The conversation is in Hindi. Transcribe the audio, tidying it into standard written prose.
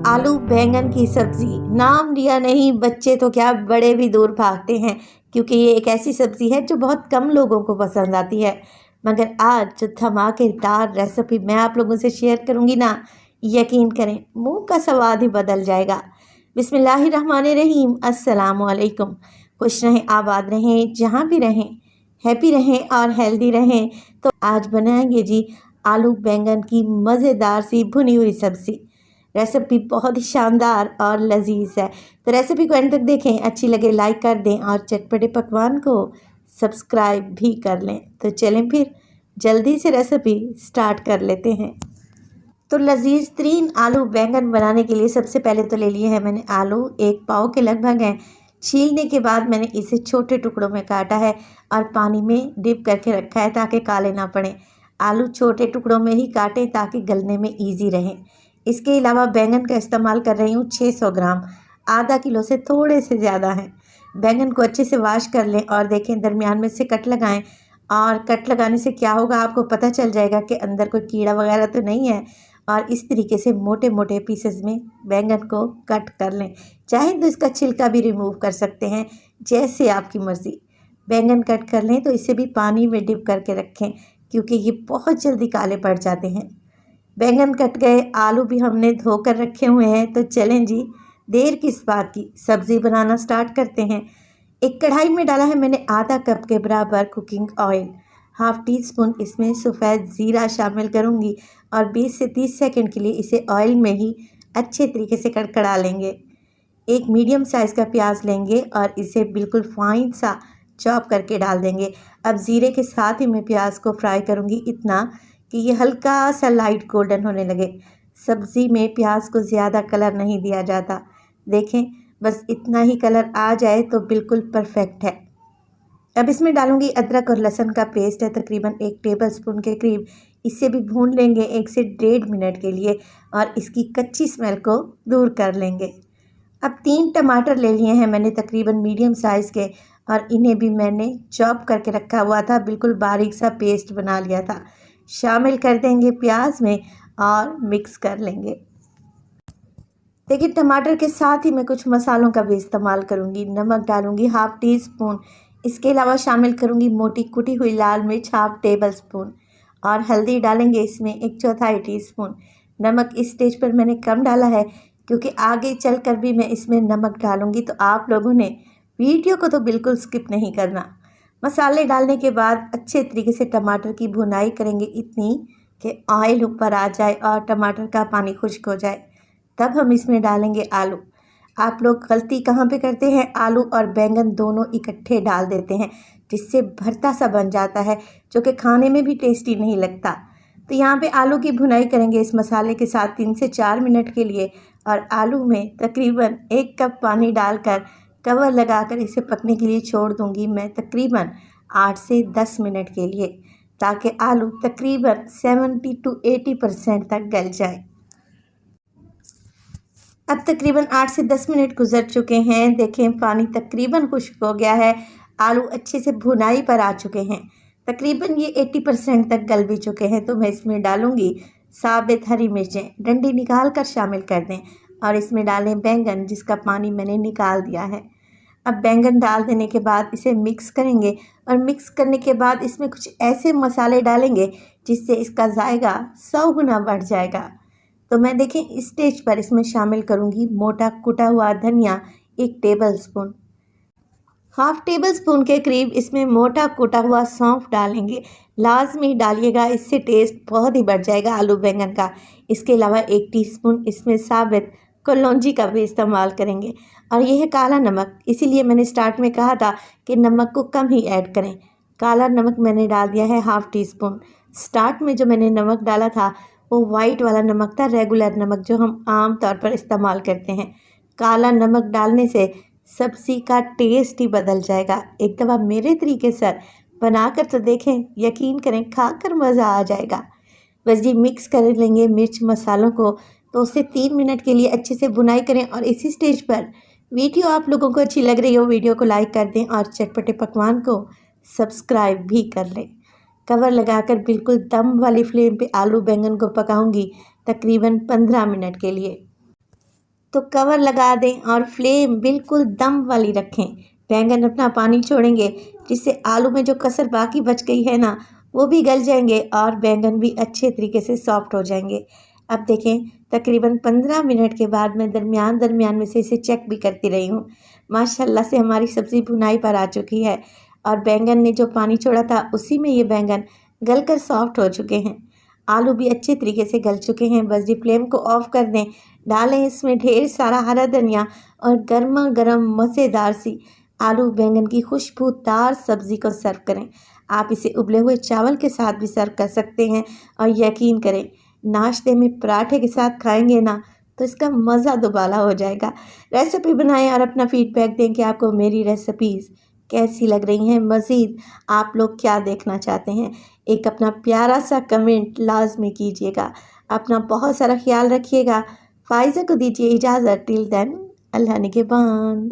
आलू बैंगन की सब्ज़ी, नाम लिया नहीं बच्चे तो क्या बड़े भी दूर भागते हैं, क्योंकि ये एक ऐसी सब्ज़ी है जो बहुत कम लोगों को पसंद आती है। मगर आज जो धमाकेदार रेसिपी मैं आप लोगों से शेयर करूंगी ना, यकीन करें मुंह का स्वाद ही बदल जाएगा। बिस्मिल्लाहिर्रहमानिर्रहीम, अस्सलाम वालेकुम। खुश रहें, आबाद रहें, जहाँ भी रहें, हैप्पी रहें और हेल्दी रहें। तो आज बनाएंगे जी आलू बैंगन की मज़ेदार सी भुनी हुई सब्ज़ी। रेसिपी बहुत ही शानदार और लजीज है, तो रेसिपी को एंड तक देखें। अच्छी लगे लाइक कर दें और चटपटे पकवान को सब्सक्राइब भी कर लें। तो चलें फिर जल्दी से रेसिपी स्टार्ट कर लेते हैं। तो लजीज तरीन आलू बैंगन बनाने के लिए सबसे पहले तो ले लिए हैं मैंने आलू, 1 पाव के लगभग हैं। छीलने के बाद मैंने इसे छोटे टुकड़ों में काटा है और पानी में डिप करके रखा है ताकि काले ना पड़े। आलू छोटे टुकड़ों में ही काटें ताकि गलने में ईजी रहे। इसके अलावा बैंगन का इस्तेमाल कर रही हूँ 600 ग्राम, आधा किलो से थोड़े से ज़्यादा हैं। बैंगन को अच्छे से वॉश कर लें और देखें दरमियान में से कट लगाएं। और कट लगाने से क्या होगा, आपको पता चल जाएगा कि अंदर कोई कीड़ा वगैरह तो नहीं है। और इस तरीके से मोटे मोटे पीसेस में बैंगन को कट कर लें। चाहे तो इसका छिलका भी रिमूव कर सकते हैं, जैसे आपकी मर्ज़ी। बैंगन कट कर लें तो इसे भी पानी में डिप करके रखें, क्योंकि ये बहुत जल्दी काले पड़ जाते हैं। बैंगन कट गए, आलू भी हमने धोकर रखे हुए हैं। तो चलें जी, देर किस बात की, सब्ज़ी बनाना स्टार्ट करते हैं। एक कढ़ाई में डाला है मैंने आधा कप के बराबर cooking oil. Half tea spoon इसमें सफ़ेद ज़ीरा शामिल करूंगी और 20 से 30 सेकंड के लिए इसे ऑयल में ही अच्छे तरीके से कड़कड़ा लेंगे। एक मीडियम साइज़ का प्याज लेंगे और इसे बिल्कुल फाइन सा चॉप करके डाल देंगे। अब ज़ीरे के साथ ही मैं प्याज को फ्राई करूंगी, इतना कि ये हल्का सा लाइट गोल्डन होने लगे। सब्ज़ी में प्याज को ज़्यादा कलर नहीं दिया जाता, देखें बस इतना ही कलर आ जाए तो बिल्कुल परफेक्ट है। अब इसमें डालूंगी अदरक और लहसुन का पेस्ट है, तकरीबन 1 टेबलस्पून के करीब। इसे भी भून लेंगे 1 से 1.5 मिनट के लिए और इसकी कच्ची स्मेल को दूर कर लेंगे। अब 3 टमाटर ले लिए हैं मैंने, तकरीबन मीडियम साइज़ के, और इन्हें भी मैंने चॉप करके रखा हुआ था, बिल्कुल बारीक सा पेस्ट बना लिया था। शामिल कर देंगे प्याज में और मिक्स कर लेंगे। देखिए टमाटर के साथ ही मैं कुछ मसालों का भी इस्तेमाल करूंगी। नमक डालूंगी हाफ टी स्पून, इसके अलावा शामिल करूंगी मोटी कुटी हुई लाल मिर्च हाफ टेबल स्पून, और हल्दी डालेंगे इसमें 1/4 टीस्पून। नमक इस स्टेज पर मैंने कम डाला है, क्योंकि आगे चलकर भी मैं इसमें नमक डालूंगी, तो आप लोगों ने वीडियो को तो बिल्कुल स्किप नहीं करना। मसाले डालने के बाद अच्छे तरीके से टमाटर की भुनाई करेंगे, इतनी कि ऑयल ऊपर आ जाए और टमाटर का पानी खुश्क हो जाए। तब हम इसमें डालेंगे आलू। आप लोग गलती कहाँ पे करते हैं, आलू और बैंगन दोनों इकट्ठे डाल देते हैं, जिससे भरता सा बन जाता है, जो कि खाने में भी टेस्टी नहीं लगता। तो यहाँ पे आलू की भुनाई करेंगे इस मसाले के साथ 3 से 4 मिनट के लिए, और आलू में तकरीबन 1 कप पानी डालकर कवर लगाकर इसे पकने के लिए छोड़ दूँगी मैं तकरीबन 8 से 10 मिनट के लिए, ताकि आलू तकरीबन 70 to 80% तक गल जाए। अब तकरीबन 8 से 10 मिनट गुजर चुके हैं। देखें पानी तकरीबन खुश्क हो गया है, आलू अच्छे से भुनाई पर आ चुके हैं, तकरीबन ये 80% तक गल भी चुके हैं। तो मैं इसमें डालूंगी साबित हरी मिर्चें, डंडी निकाल कर शामिल कर दें, और इसमें डालें बैंगन जिसका पानी मैंने निकाल दिया है। अब बैंगन डाल देने के बाद इसे मिक्स करेंगे, और मिक्स करने के बाद इसमें कुछ ऐसे मसाले डालेंगे जिससे इसका जायका 100 गुना बढ़ जाएगा। तो मैं देखें इस स्टेज पर इसमें शामिल करूंगी मोटा कुटा हुआ धनिया 1 table spoon, half table spoon के करीब इसमें मोटा कुटा हुआ सौंफ डालेंगे। लाजमी डालिएगा, इससे टेस्ट बहुत ही बढ़ जाएगा आलू बैंगन का। इसके अलावा 1 टीस्पून इसमें साबित कलौंजी का भी इस्तेमाल करेंगे, और यह है काला नमक। इसीलिए मैंने स्टार्ट में कहा था कि नमक को कम ही ऐड करें। काला नमक मैंने डाल दिया है हाफ टी स्पून। स्टार्ट में जो मैंने नमक डाला था वो वाइट वाला नमक था, रेगुलर नमक जो हम आम तौर पर इस्तेमाल करते हैं। काला नमक डालने से सब्ज़ी का टेस्ट ही बदल जाएगा। एक दफ़ा मेरे तरीके से बनाकर तो देखें, यकीन करें खाकर मज़ा आ जाएगा। बस जी मिक्स कर लेंगे मिर्च मसालों को, तो उससे 3 मिनट के लिए अच्छे से भुनाई करें। और इसी स्टेज पर वीडियो आप लोगों को अच्छी लग रही हो, वीडियो को लाइक कर दें और चटपटे पकवान को सब्सक्राइब भी कर लें। कवर लगाकर बिल्कुल दम वाली फ्लेम पे आलू बैंगन को पकाऊंगी तकरीबन 15 मिनट के लिए। तो कवर लगा दें और फ्लेम बिल्कुल दम वाली रखें। बैंगन अपना पानी छोड़ेंगे, जिससे आलू में जो कसर बाकी बच गई है ना, वो भी गल जाएंगे और बैंगन भी अच्छे तरीके से सॉफ्ट हो जाएंगे। अब देखें, तकरीबन 15 मिनट के बाद मैं दरमियान दरमियान में से इसे चेक भी करती रही हूँ। माशाल्लाह से हमारी सब्ज़ी भुनाई पर आ चुकी है और बैंगन ने जो पानी छोड़ा था उसी में ये बैंगन गलकर सॉफ्ट हो चुके हैं। आलू भी अच्छे तरीके से गल चुके हैं। बस जी फ्लेम को ऑफ कर दें। डालें इसमें ढेर सारा हरा धनिया और गर्मा गर्म मज़ेदार सी आलू बैंगन की खुशबूदार सब्ज़ी को सर्व करें। आप इसे उबले हुए चावल के साथ भी सर्व कर सकते हैं और यकीन करें, नाश्ते में पराठे के साथ खाएंगे ना तो इसका मज़ा दुबाला हो जाएगा। रेसिपी बनाएं और अपना फीडबैक दें कि आपको मेरी रेसिपीज़ कैसी लग रही हैं। मज़ीद आप लोग क्या देखना चाहते हैं, एक अपना प्यारा सा कमेंट लाजमी कीजिएगा। अपना बहुत सारा ख्याल रखिएगा। फ़ाइज़ा को दीजिए इजाज़त। टिल देन, अल्लाह निगहबान।